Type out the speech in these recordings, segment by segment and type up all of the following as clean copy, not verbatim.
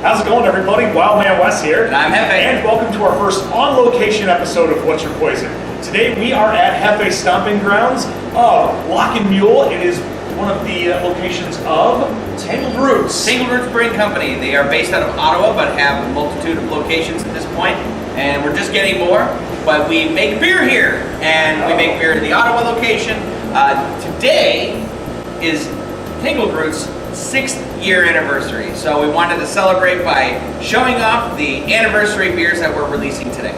How's it going, everybody? Wild Man Wess here. And I'm Jefe. And welcome to our first on-location episode of What's Your Poison. Today we are at Jefe's stomping grounds of Lock Mule. It is one of the locations of Tangled Roots. Tangled Roots Brewing Company. They are based out of Ottawa, but have a multitude of locations at this point. And we're just getting more, but we make beer here. And we make beer at the Ottawa location. Today is Tangled Roots' 6th year anniversary. So we wanted to celebrate by showing off the anniversary beers that we're releasing today.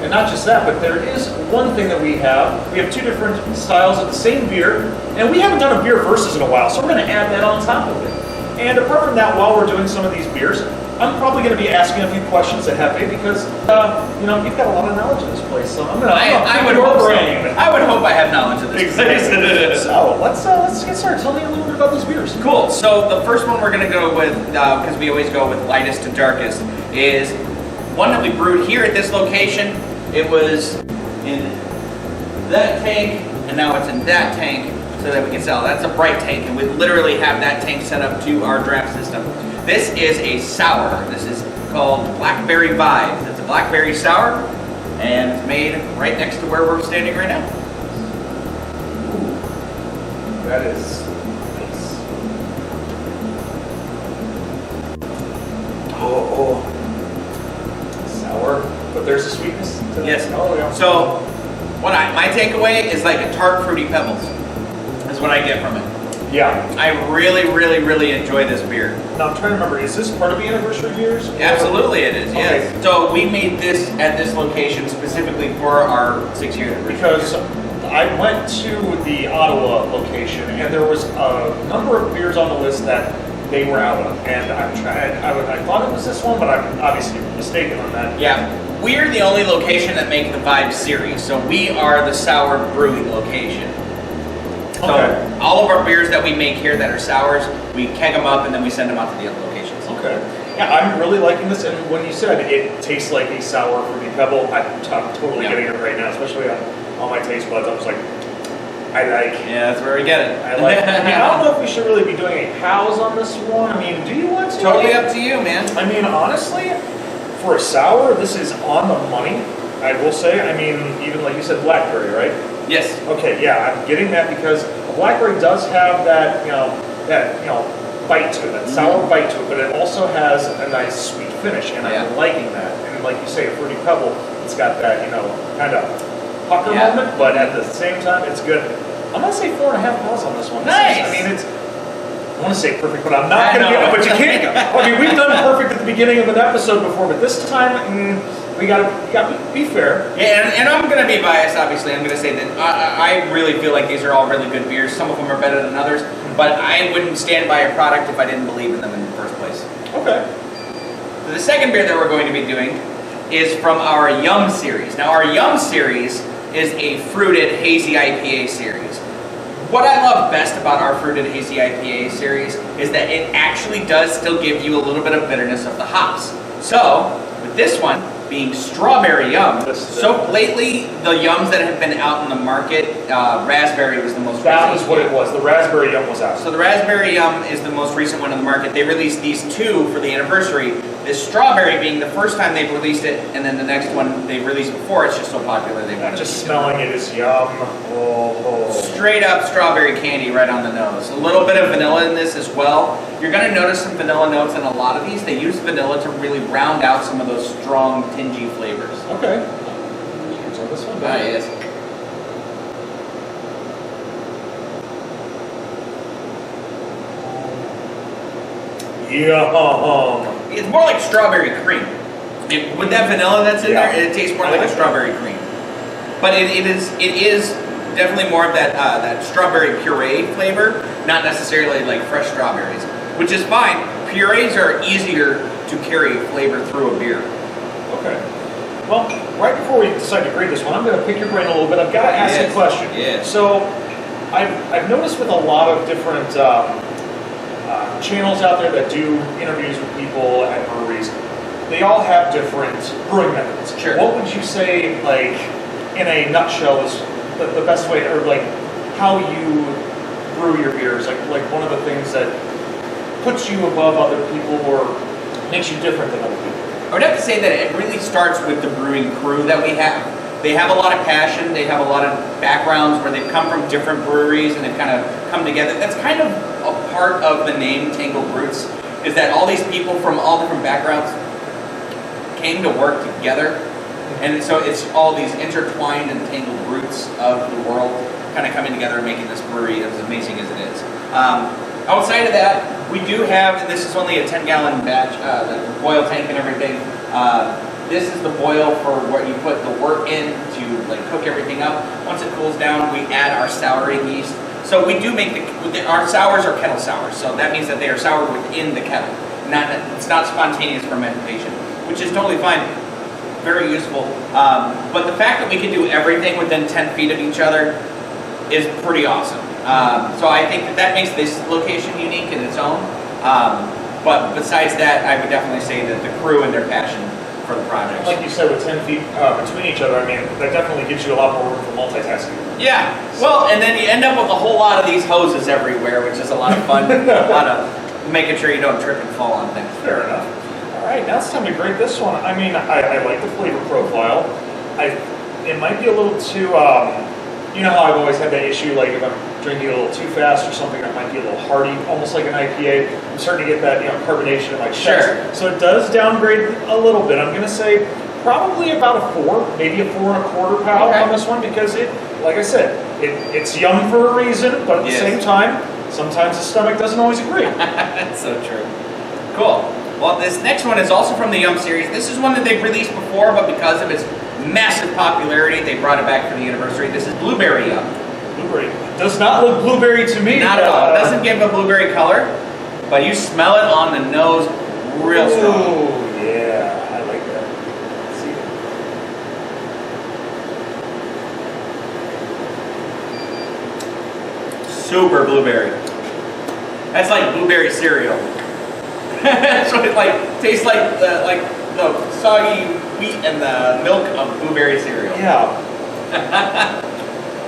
And not just that, but there is one thing that we have. We have two different styles of the same beer, and we haven't done a beer versus in a while, so we're going to add that on top of it. And apart from that, while we're doing some of these beers, I'm probably going to be asking a few questions at Jefe because, you've got a lot of knowledge in this place. So I'm going to I would hope so. I would hope I have knowledge of this place. So let's get started. Tell me a little bit about these beers. Cool. So the first one we're going to go with, because we always go with lightest to darkest, is one that we brewed here at this location. It was in that tank, and now it's in that tank, so that we can sell. That's a bright tank, and we literally have that tank set up to our draft system. This is a sour. This is called Blackberry Vibes. It's a blackberry sour, and it's made right next to where we're standing right now. Ooh, that is nice. Oh. Sour, but there's a sweetness to that. Yes. Oh, yeah. So, my takeaway is like a tart fruity pebbles. Is what I get from it. Yeah. I really enjoy this beer. Now I'm trying to remember, is this part of the anniversary beers? Absolutely it is, yes. Okay. So we made this at this location specifically for our 6-year anniversary. Because I went to the Ottawa location and there was a number of beers on the list that they were out of. And I thought it was this one, but I'm obviously mistaken on that. Yeah. We're the only location that make the Vibe series, so we are the sour brewing location. So all of our beers that we make here that are sours, we keg them up and then we send them out to the other locations. Okay. Yeah, I'm really liking this, and when you said it tastes like a sour fruity pebble, I'm totally getting it right now, especially on my taste buds. I was like, Yeah, that's where we get it. I don't know if we should really be doing a pause on this one. I mean, do you want to? Totally up to you, man. I mean, honestly, for a sour, this is on the money. I will say. I mean, even like you said, Blackberry, right? Yes. Okay, yeah, I'm getting that because a Blackberry does have that, bite to it, that sour bite to it, but it also has a nice sweet finish, and I'm liking that. And like you say, a fruity pebble, it's got that, kind of pucker moment, but at the same time, it's good. I'm gonna say 4.5 miles on this one. Nice. I want to say perfect, but I'm not gonna get. But you can't. I mean, we've done perfect at the beginning of an episode before, but this time. We gotta be fair. Yeah, and I'm gonna be biased, obviously. I'm gonna say that I really feel like these are all really good beers. Some of them are better than others, but I wouldn't stand by a product if I didn't believe in them in the first place. Okay. So the second beer that we're going to be doing is from our YUM series. Now, our YUM series is a fruited hazy IPA series. What I love best about our fruited hazy IPA series is that it actually does still give you a little bit of bitterness of the hops. So, with this one, being strawberry yum. So lately, the yums that have been out in the market, raspberry was the most recent. That was what it was. The raspberry yum was out. So the raspberry yum is the most recent one in the market. They released these two for the anniversary. This strawberry being the first time they've released it, and then the next one they've released before. It's just so popular they wanted. Just smelling it is yum. Straight up strawberry candy right on the nose. A little bit of vanilla in this as well. You're going to notice some vanilla notes in a lot of these. They use vanilla to really round out some of those strong, tingy flavors. Okay. Cheers on this one. Yes. Yeah. It's more like strawberry cream. With that vanilla that's in there, it tastes more like a strawberry cream. But it is definitely more of that strawberry puree flavor, not necessarily like fresh strawberries, which is fine. Purees are easier to carry flavor through a beer. Okay. Well, right before we decide to grade this one, I'm going to pick your brain a little bit. I've got to ask you a question. Yes. So, I've noticed with a lot of different channels out there that do interviews with people at breweries, they all have different brewing methods. Sure. What would you say, like, in a nutshell, is the best way, or like how you brew your beers? Like one of the things that puts you above other people, or makes you different than other people? I would have to say that it really starts with the brewing crew that we have. They have a lot of passion, they have a lot of backgrounds where they've come from different breweries and they've kind of come together. That's kind of a part of the name Tangled Roots, is that all these people from all different backgrounds came to work together. And so it's all these intertwined and tangled roots of the world kind of coming together and making this brewery as amazing as it is. Outside of that, we do have, and this is only a 10-gallon batch, the boil tank and everything. This is the boil for what you put the wort in to like cook everything up. Once it cools down, we add our souring yeast. So we do make our sours are kettle sours. So that means that they are soured within the kettle. It's not spontaneous fermentation, which is totally fine. Very useful. But the fact that we can do everything within 10 feet of each other is pretty awesome. So I think that makes this location unique in its own. But besides that, I would definitely say that the crew and their passion for the project. Like you said, with 10 feet between each other, I mean, that definitely gives you a lot more room for multitasking. Yeah. Well, and then you end up with a whole lot of these hoses everywhere, which is a lot of fun. A lot of making sure you don't trip and fall on things. Fair enough. All right, now it's time to grade this one. I mean, I like the flavor profile. It might be a little too, you know how I've always had that issue, like if I'm drinking a little too fast or something, it might be a little hearty, almost like an IPA. I'm starting to get that, carbonation in my chest. Sure. So it does downgrade a little bit. I'm gonna say probably about a 4, maybe a 4 1/4 pound on this one, because like I said, it's YUM for a reason, but at the same time, sometimes the stomach doesn't always agree. That's so true. Cool. Well, this next one is also from the YUM series. This is one that they've released before, but because of its massive popularity, they brought it back for the anniversary. This is Blueberry YUM. Blueberry. Does not look blueberry to me. Not at all. It doesn't give a blueberry color, but you smell it on the nose real strong. Oh, yeah. I like that. Let's see. Super blueberry. That's like blueberry cereal. That's what it tastes like the soggy wheat and the milk of blueberry cereal. Yeah.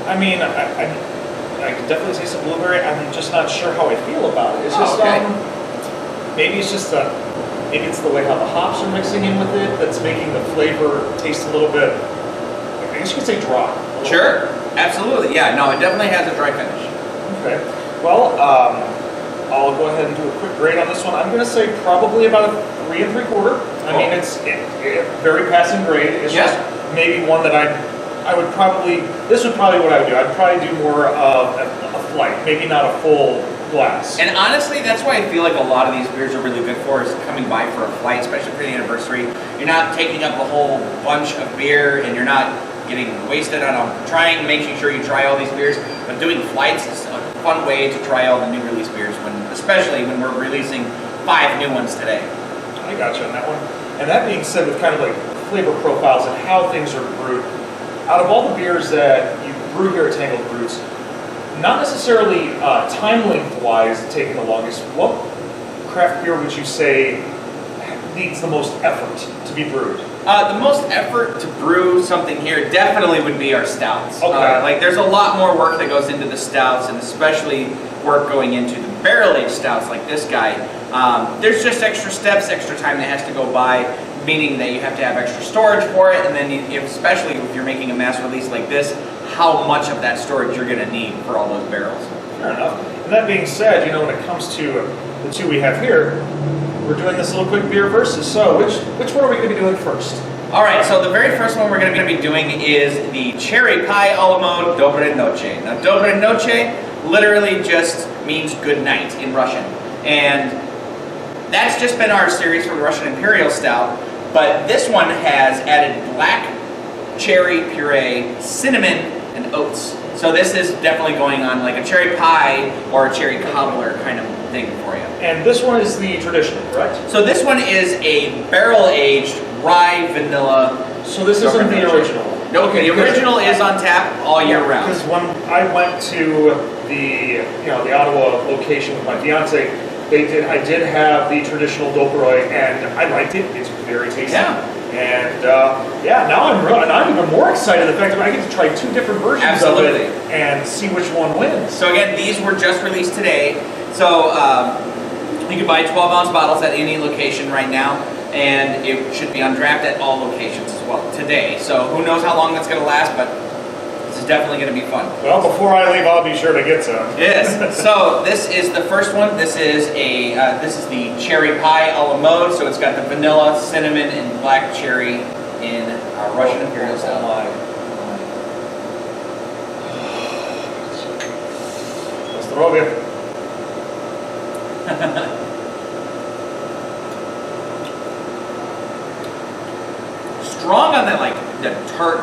I mean, I can definitely taste the blueberry. I'm just not sure how I feel about it. It's just maybe it's just maybe it's the way how the hops are mixing in with it that's making the flavor taste a little bit. I guess you could say dry. Sure. Absolutely. Yeah. No, it definitely has a dry finish. Okay. Well, I'll go ahead and do a quick grade on this one. I'm going to say probably about a 3 3/4. I mean, it's a very passing grade. It's just maybe one that I would probably, this would probably what I would do. I'd probably do more of a flight, maybe not a full glass. And honestly, that's why I feel like a lot of these beers are really good for is coming by for a flight, especially for the anniversary. You're not taking up a whole bunch of beer and you're not getting wasted on making sure you try all these beers, but doing flights is a fun way to try all the new release beers, especially when we're releasing 5 new ones today. I got you on that one. And that being said, with kind of like flavor profiles and how things are brewed, out of all the beers that you brew here at Tangled Roots, not necessarily time length-wise taking the longest, what craft beer would you say needs the most effort to be brewed? The most effort to brew something here definitely would be our stouts. Okay. There's a lot more work that goes into the stouts, and especially work going into the barrel-aged stouts like this guy. There's just extra steps, extra time that has to go by, meaning that you have to have extra storage for it, and then especially if you're making a mass release like this, how much of that storage you're going to need for all those barrels. Fair enough. And that being said, when it comes to the two we have here, we're doing this little quick beer versus. So which one are we going to be doing first? All right, so the very first one we're going to be doing is the Cherry Pie a la mode Dobroy Nochi. Now, Dobroy Nochi literally just means good night in Russian. And that's just been our series for the Russian Imperial Stout. But this one has added black cherry puree, cinnamon, and oats. So this is definitely going on like a cherry pie or a cherry cobbler kind of thing for you. And this one is the traditional, correct? So this one is a barrel-aged rye vanilla. So this isn't the original? No, okay, the original is on tap all year round. Because when I went to the Ottawa location with my fiance, I did have the traditional Dobroy, and I liked it. It's very tasty. Yeah. And now I'm even more excited the fact that I get to try 2 different versions of it and see which one wins. So again, these were just released today. So You can buy 12-ounce bottles at any location right now, and it should be on draft at all locations as well today. So who knows how long that's going to last, but this is definitely going to be fun. Well, before I leave, I'll be sure to get some. Yes. So this is the first one. This is the cherry pie a la mode. So it's got the vanilla, cinnamon, and black cherry in Russian Imperial style. Zdrowie. Strong on that, like the tart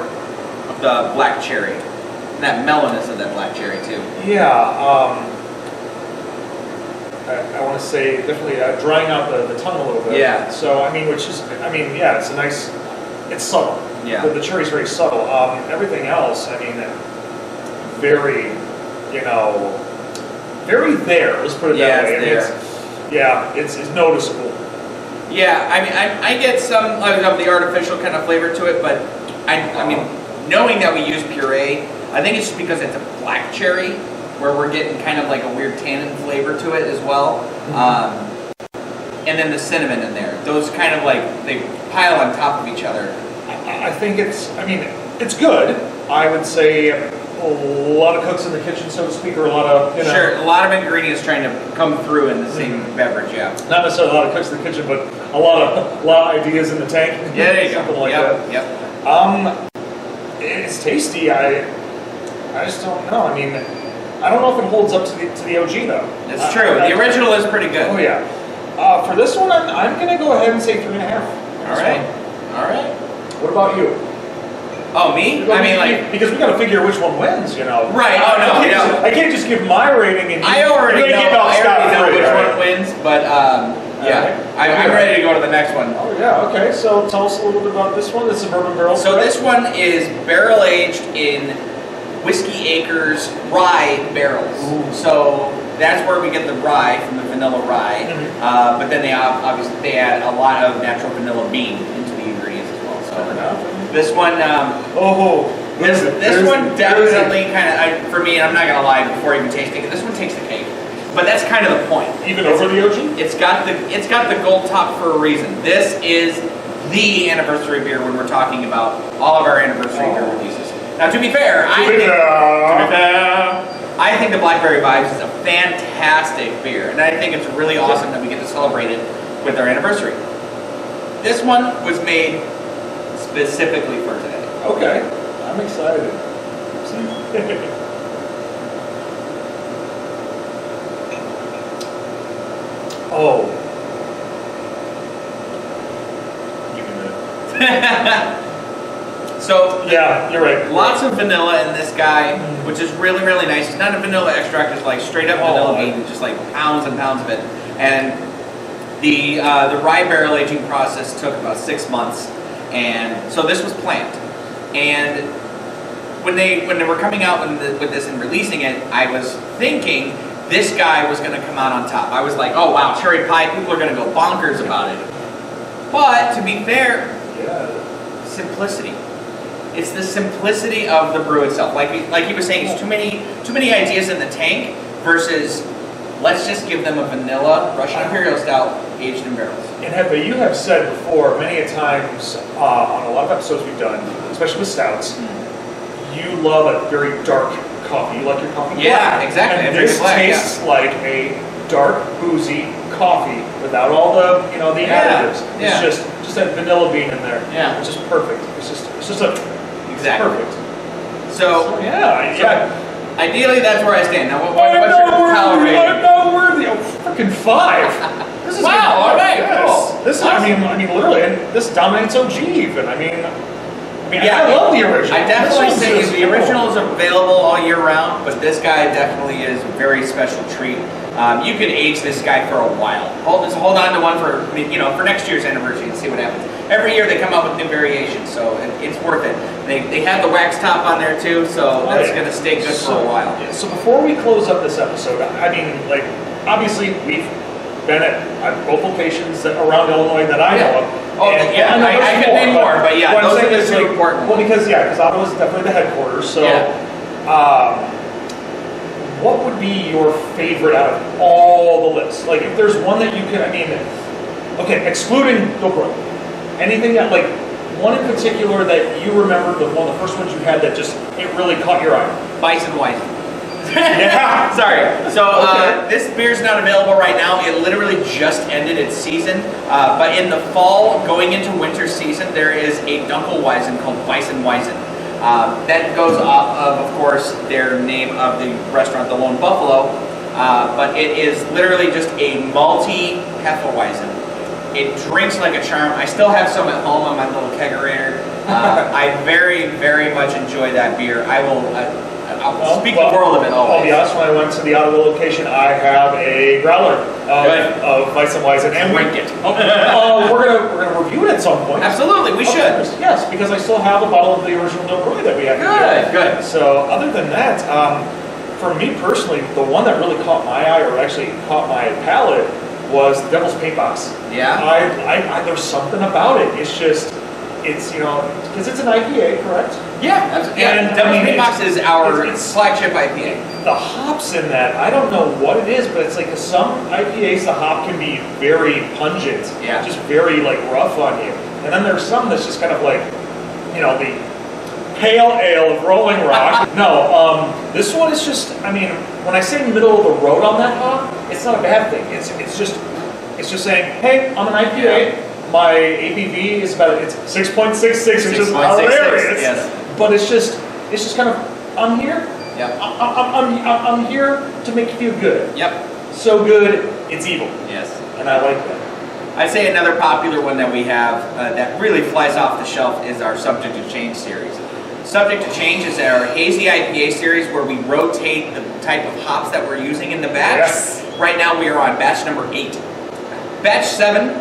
of the black cherry, and that mellowness of that black cherry too. Yeah, I want to say definitely drying out the tongue a little bit. Yeah. So I mean, yeah, it's a nice, it's subtle. Yeah. The cherry's very subtle. Everything else, I mean, very, very there. Let's put it that way. It's noticeable. Yeah, I mean, I get some of the artificial kind of flavor to it, but I mean, knowing that we use puree, I think it's just because it's a black cherry, where we're getting kind of like a weird tannin flavor to it as well. And then the cinnamon in there. Those kind of like, they pile on top of each other. I think it's good. I would say a lot of cooks in the kitchen, so to speak, or a lot of, Sure, a lot of ingredients trying to come through in the same beverage, yeah. Not necessarily a lot of cooks in the kitchen, but a lot of ideas in the tank. Yeah, there you go. Something like that. Yep. It's tasty. I just don't know. I mean, I don't know if it holds up to the OG though. It's true. The original is pretty good. Oh yeah. For this one, I'm going to go ahead and say 3.5. All right. What about you? Oh, me? I mean, like, because we got to figure which one wins, Right. Oh no. I can't just give my rating and I already know which one wins, but yeah, I'm ready to go to the next one. Oh yeah. Okay. So tell us a little bit about this one. The Suburban Barrel. So this one is barrel aged in Whiskey Acres rye barrels. Ooh. So that's where we get the rye from the vanilla rye. But then they obviously add a lot of natural vanilla bean into the ingredients as well. So this one, this one definitely kind of, for me, and I'm not gonna lie, before even tasting it, this one takes the cake. But that's kind of the point. Even over the OG? It's got the gold top for a reason. This is the anniversary beer when we're talking about all of our anniversary beer releases. Now, to be fair, I think the Blackberry Vibes is a fantastic beer, and I think it's really awesome that we get to celebrate it with our anniversary. This one was made specifically for today. Okay, I'm excited. Oh. Give me a minute. So yeah, you're right. Lots of vanilla in this guy, which is really, really nice. It's not a vanilla extract; it's like straight up vanilla bean, just like pounds and pounds of it. And the rye barrel aging process took about 6 months, and so this was planned. And when they were coming out with this and releasing it, I was thinking this guy was going to come out on top. I was like, oh wow, cherry pie! People are going to go bonkers about it. But to be fair, simplicity. It's the simplicity of the brew itself. Like he was saying, it's too many ideas in the tank versus let's just give them a vanilla Russian Imperial Stout aged in barrels. And you have said before many a times on a lot of episodes we've done, especially with stouts, you love a very dark coffee. You like your coffee black. Yeah, exactly. And this tastes like a dark, boozy coffee without all the the additives. It's just that vanilla bean in there. Yeah, it's just perfect. It's just a perfect. So ideally, that's where I stand. Now, what's your calorie rating? I'm not worthy. Oh, freaking 5. This is wow. All right. Cool. This awesome. I mean, literally, and this dominates OG even. I mean, I love the original. I definitely say the original is available all year round, but this guy definitely is a very special treat. You could age this guy for a while. Hold on to one for next year's anniversary and see what happens. Every year they come up with new variations, so it's worth it. They have the wax top on there too, so that's going to stay good for a while. So before we close up this episode, I mean, like, obviously we've been at both locations around Illinois that I know of. Oh, I could name more, but those are the two important ones. Well, because Ottawa is definitely the headquarters, so what would be be your favorite out of all the lists? Like, if there's one that you can, I mean, okay, excluding Dobroy, anything that, like, one in particular that you remember, one of the first ones you had that just, it really caught your eye? Bison Weizen. Yeah. Sorry. So Okay. this beer's not available right now. It literally just ended its season. But in the fall, going into winter season, there is a Dunkelweizen called Bison Weizen. That goes off of course, their name of the restaurant, the Lone Buffalo. But it is literally just a malty Hefeweizen. It drinks like a charm. I still have some at home on my little kegerator. I very, very much enjoy that beer. I will speak the world of it always. I'll be honest, when I went to the Ottawa location, I have a growler of Weizen, and Drink it. we're gonna review it at some point. Absolutely, we should. Yes, because I still have a bottle of the original Dobroy that we have. Good. So other than that, for me personally, the one that really caught my eye, or actually caught my palate, was the Devil's Paint Box. Yeah. I there's something about it. It's just, it's, you know, because it's an IPA, correct? Yeah. And, Devil's Paint Box is our it's flagship IPA. the hops in that, I don't know what it is, but it's like some IPAs, the hop can be very pungent. Yeah. Just very like rough on you. And then there's some that's just kind of like, you know, the pale ale of Rolling Rock. No, this one is just, I mean, when I say middle of the road on that hop, it's not a bad thing. It's just saying, hey, I'm an IPA. Yeah. My ABV is about, it's 6.66, which is hilarious. Yes. But it's just kind of, I'm here. Yep. I'm here to make you feel good. Yep. So good, it's evil. Yes. And I like that. I'd say another popular one that we have that really flies off the shelf is our Subject to Change series. Subject to Change is our hazy IPA series where we rotate the type of hops that we're using in the batch. Yes. Right now we are on batch number 8. Batch 7,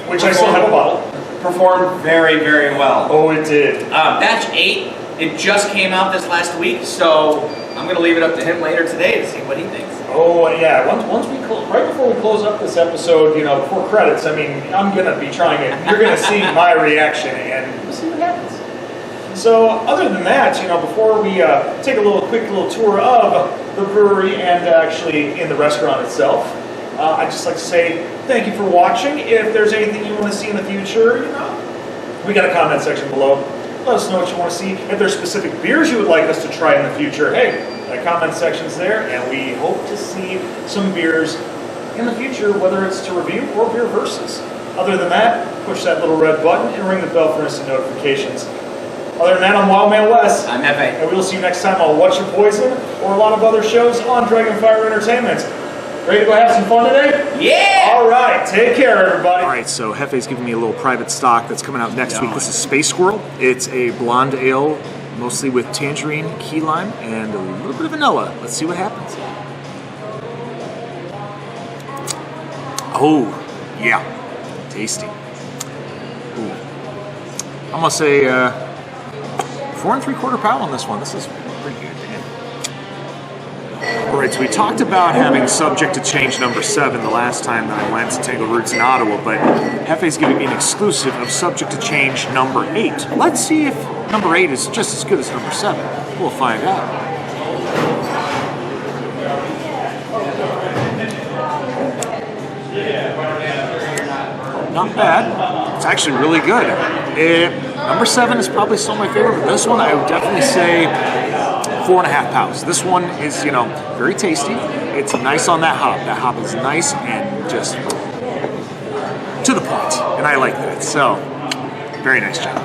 Which I still have a bottle. performed very, very well. Oh, it did. Batch 8, it just came out this last week, so I'm going to leave it up to him later today to see what he thinks. Oh, yeah. Once we right before we close up this episode, you know, before credits, I mean, I'm gonna be trying it. You're gonna see my reaction, and we'll see what happens. So, other than that, you know, before we take a quick little tour of the brewery and actually in the restaurant itself, I'd just like to say thank you for watching. If there's anything you want to see in the future, you know, we got a comment section below. Let us know what you want to see. If there's specific beers you would like us to try in the future, hey, the comment section's there, and we hope to see some beers in the future, whether it's to review or beer versus. Other than that, push that little red button and ring the bell for instant notifications. Other than that, I'm Wild Man Wess. I'm Jefe. And we'll see you next time on What's Your Poison or a lot of other shows on Dragonfire Entertainment. Ready to go have some fun today? Yeah! All right, take care, everybody. All right, so Jefe's giving me a little private stock that's coming out next week. This is Space Squirrel. It's a blonde ale, mostly with tangerine, key lime, and a little bit of vanilla. Let's see what happens. Oh, yeah, tasty. Ooh. I'm gonna say 4 3/4 pound on this one. This is pretty good. All right, so we talked about having Subject to Change number 7 the last time that I went to Tangled Roots in Ottawa, but Jefe's giving me an exclusive of Subject to Change number 8. Let's see if number 8 is just as good as number 7. We'll find out. Not bad. It's actually really good. Number 7 is probably still my favorite, but this one I would definitely say 4.5 pounds. This one is, you know, very tasty. It's nice on that hop. That hop is nice and just to the point, and I like that. So, very nice job.